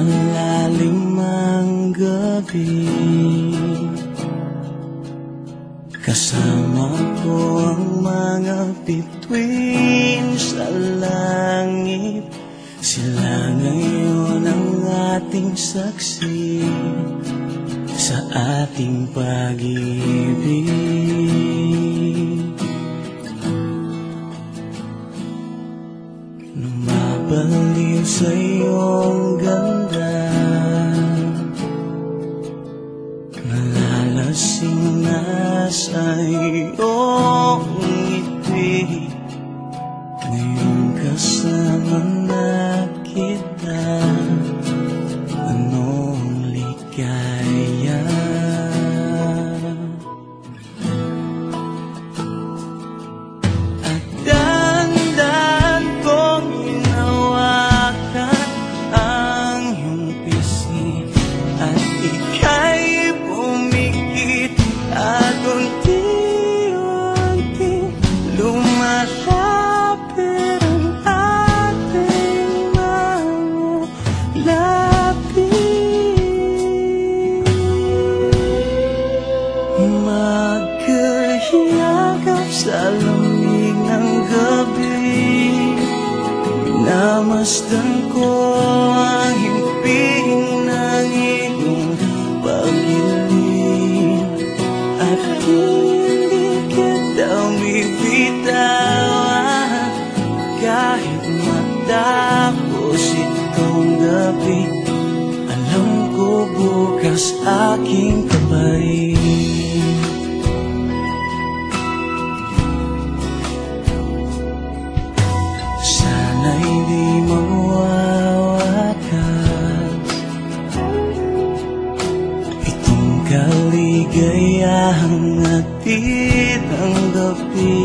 malalim ang gabi, kasama ko ang mga bituin sa langit. Sila ngayon ang ating saksi sa ating pag-ibig. Numabaliw sa iyong ganda, nalalasing na sa iyong ngiti. Ngayon kasama na kita, anong ligaya. At dahan-dahan kong hinawakan ang iyong pisngi, at ika'y pumikit at unti-unti lumalapit ang ating mga labi. Magkahiyagap sa lamig ng gabi, namasdan ko ang himping ng iyong pag-ibig, at hindi kita bibitawan kahit matapos itong gabi. Alam ko bukas aking kapalit. Sana'y di mawawakas itong kaligayahang hatid ng gabi.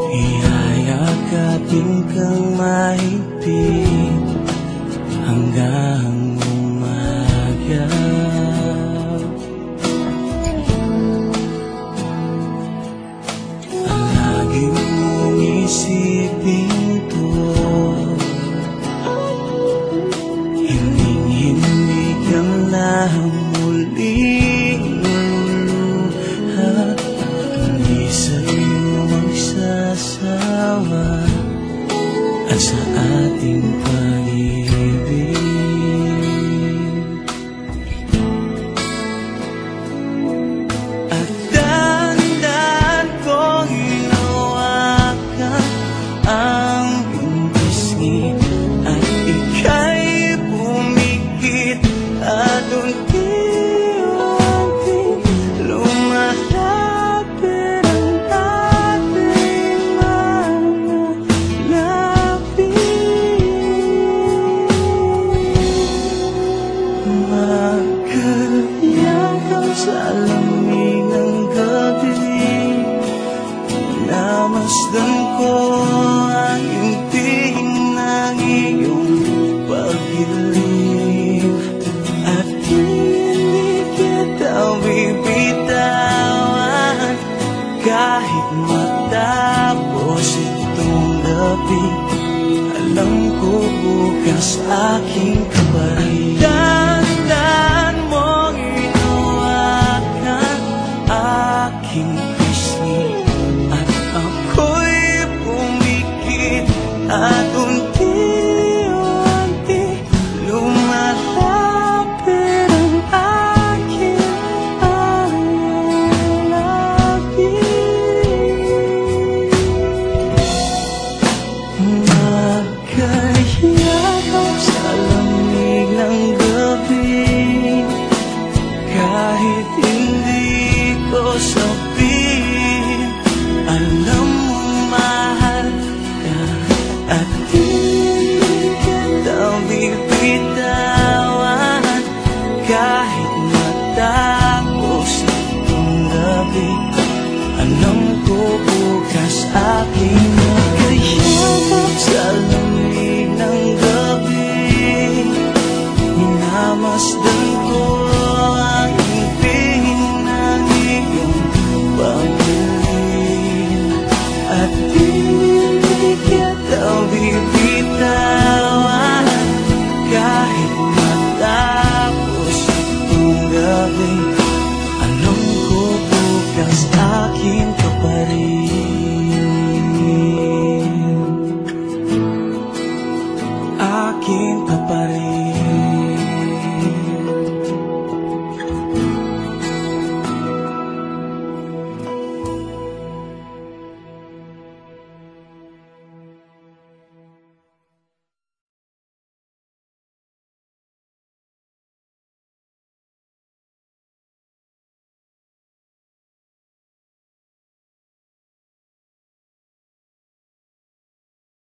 Iyayakapin kang mahigpit hanggang umaga. Lagi mong isipin to, hinding-hindi ka na muling luluha. Hindi sa'yo magsasawa at sa ating pag-ibig. At dahan-dahan kong hinawakan ang iyong pisngi, at ika'y pumikit at unti-unti lumalapit ang ating mga labi. Magkahiyagap sa lamig ng gabi, namasdan ko ang hinting ng iyong pag-ibig, at hindi kita bibitawan kahit matapos itong gabi. Alam ko bukas aking kapalit. Dahan-dahan mong hinawakan aking pisngi, at ako'y pumikit at unti-unti lumalapit ang aking labi. Magkahiyagap sa lamig ng gabi, kahit hindi ko sabihin, alam mong mahal ka, at hindi kita bibitawan kahit matapos itong gabi. Alam ko bukas aking magkahiyagap sa lamig ng gabi, minamasdan